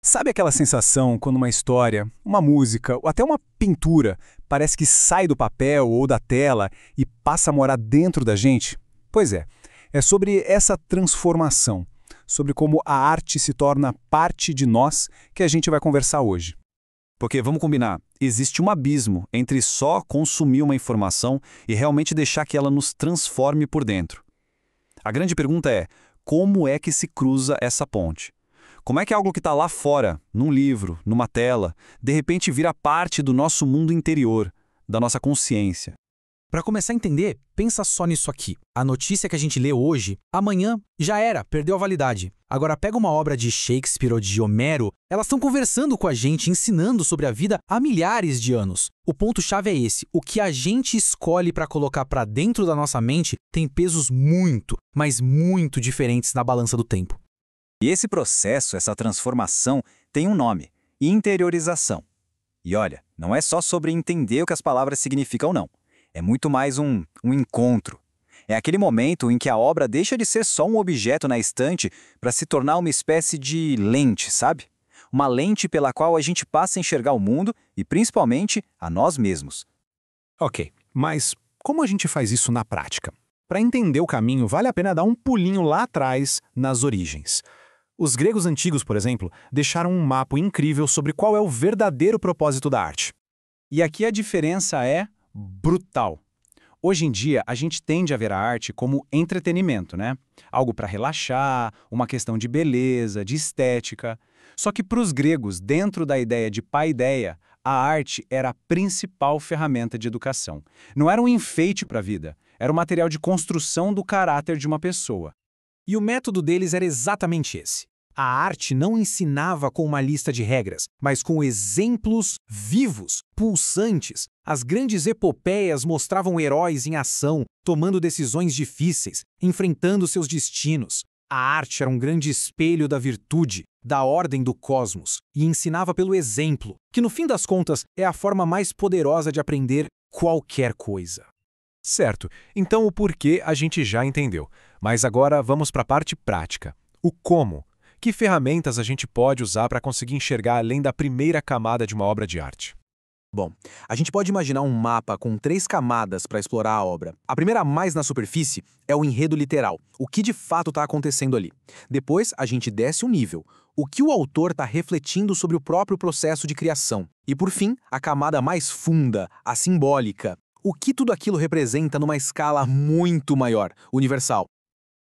Sabe aquela sensação quando uma história, uma música ou até uma pintura parece que sai do papel ou da tela e passa a morar dentro da gente? Pois é sobre essa transformação, sobre como a arte se torna parte de nós que a gente vai conversar hoje. Porque, vamos combinar, existe um abismo entre só consumir uma informação e realmente deixar que ela nos transforme por dentro. A grande pergunta é, como é que se cruza essa ponte? Como é que algo que está lá fora, num livro, numa tela, de repente vira parte do nosso mundo interior, da nossa consciência? Para começar a entender, pensa só nisso aqui. A notícia que a gente lê hoje, amanhã já era, perdeu a validade. Agora pega uma obra de Shakespeare ou de Homero, elas estão conversando com a gente, ensinando sobre a vida há milhares de anos. O ponto-chave é esse, o que a gente escolhe para colocar para dentro da nossa mente tem pesos muito, mas muito diferentes na balança do tempo. E esse processo, essa transformação, tem um nome: interiorização. E olha, não é só sobre entender o que as palavras significam, não. É muito mais um encontro. É aquele momento em que a obra deixa de ser só um objeto na estante para se tornar uma espécie de lente, sabe? Uma lente pela qual a gente passa a enxergar o mundo e, principalmente, a nós mesmos. Ok, mas como a gente faz isso na prática? Para entender o caminho, vale a pena dar um pulinho lá atrás nas origens. Os gregos antigos, por exemplo, deixaram um mapa incrível sobre qual é o verdadeiro propósito da arte. E aqui a diferença é brutal. Hoje em dia, a gente tende a ver a arte como entretenimento, né? Algo para relaxar, uma questão de beleza, de estética. Só que para os gregos, dentro da ideia de paideia, a arte era a principal ferramenta de educação. Não era um enfeite para a vida, era o material de construção do caráter de uma pessoa. E o método deles era exatamente esse. A arte não ensinava com uma lista de regras, mas com exemplos vivos, pulsantes. As grandes epopeias mostravam heróis em ação, tomando decisões difíceis, enfrentando seus destinos. A arte era um grande espelho da virtude, da ordem do cosmos, e ensinava pelo exemplo, que no fim das contas é a forma mais poderosa de aprender qualquer coisa. Certo, então o porquê a gente já entendeu. Mas agora vamos para a parte prática. O como. Que ferramentas a gente pode usar para conseguir enxergar além da primeira camada de uma obra de arte? Bom, a gente pode imaginar um mapa com 3 camadas para explorar a obra. A primeira, mais na superfície, é o enredo literal, o que de fato está acontecendo ali. Depois, a gente desce um nível, o que o autor está refletindo sobre o próprio processo de criação. E por fim, a camada mais funda, a simbólica, o que tudo aquilo representa numa escala muito maior, universal.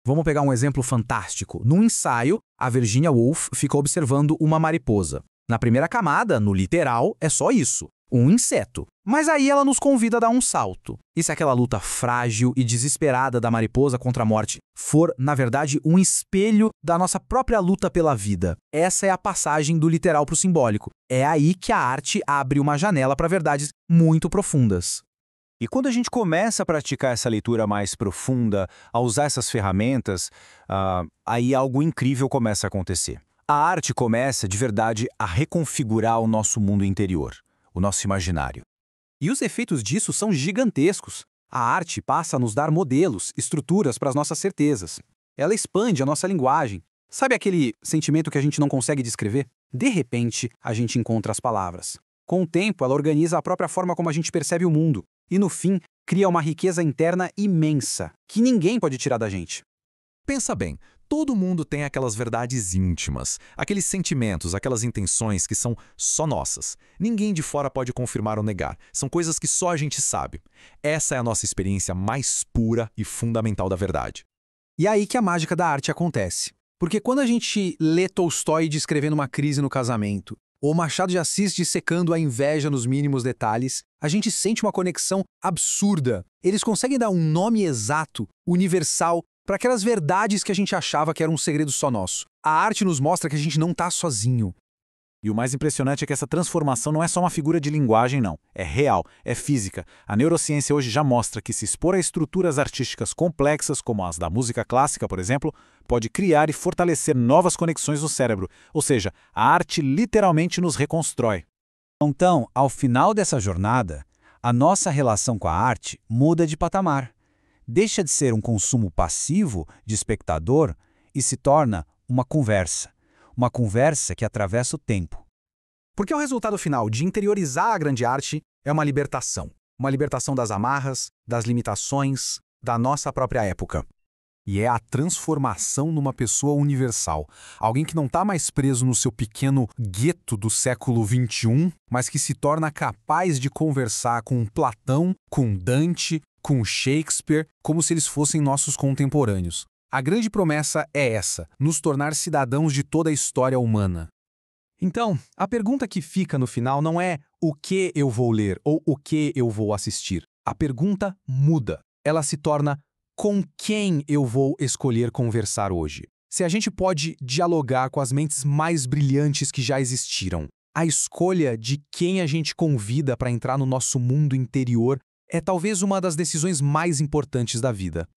Vamos pegar um exemplo fantástico. Num ensaio, a Virginia Woolf fica observando uma mariposa. Na primeira camada, no literal, é só isso, um inseto. Mas aí ela nos convida a dar um salto. E se aquela luta frágil e desesperada da mariposa contra a morte for, na verdade, um espelho da nossa própria luta pela vida? Essa é a passagem do literal para o simbólico. É aí que a arte abre uma janela para verdades muito profundas. E quando a gente começa a praticar essa leitura mais profunda, a usar essas ferramentas, aí algo incrível começa a acontecer. A arte começa, de verdade, a reconfigurar o nosso mundo interior, o nosso imaginário. E os efeitos disso são gigantescos. A arte passa a nos dar modelos, estruturas para as nossas certezas. Ela expande a nossa linguagem. Sabe aquele sentimento que a gente não consegue descrever? De repente, a gente encontra as palavras. Com o tempo, ela organiza a própria forma como a gente percebe o mundo. E, no fim, cria uma riqueza interna imensa, que ninguém pode tirar da gente. Pensa bem, todo mundo tem aquelas verdades íntimas, aqueles sentimentos, aquelas intenções que são só nossas. Ninguém de fora pode confirmar ou negar, são coisas que só a gente sabe. Essa é a nossa experiência mais pura e fundamental da verdade. E é aí que a mágica da arte acontece. Porque quando a gente lê Tolstói descrevendo uma crise no casamento, ou Machado de Assis dissecando a inveja nos mínimos detalhes, a gente sente uma conexão absurda. Eles conseguem dar um nome exato, universal, para aquelas verdades que a gente achava que era um segredo só nosso. A arte nos mostra que a gente não está sozinho. E o mais impressionante é que essa transformação não é só uma figura de linguagem, não. É real, é física. A neurociência hoje já mostra que se expor a estruturas artísticas complexas, como as da música clássica, por exemplo, pode criar e fortalecer novas conexões no cérebro. Ou seja, a arte literalmente nos reconstrói. Então, ao final dessa jornada, a nossa relação com a arte muda de patamar. Deixa de ser um consumo passivo de espectador e se torna uma conversa. uma conversa que atravessa o tempo. Porque o resultado final de interiorizar a grande arte é uma libertação. Uma libertação das amarras, das limitações, da nossa própria época. E é a transformação numa pessoa universal. Alguém que não está mais preso no seu pequeno gueto do século XXI, mas que se torna capaz de conversar com Platão, com Dante, com Shakespeare, como se eles fossem nossos contemporâneos. A grande promessa é essa, nos tornar cidadãos de toda a história humana. Então, a pergunta que fica no final não é o que eu vou ler ou o que eu vou assistir. A pergunta muda. Ela se torna com quem eu vou escolher conversar hoje. Se a gente pode dialogar com as mentes mais brilhantes que já existiram, a escolha de quem a gente convida para entrar no nosso mundo interior é talvez uma das decisões mais importantes da vida.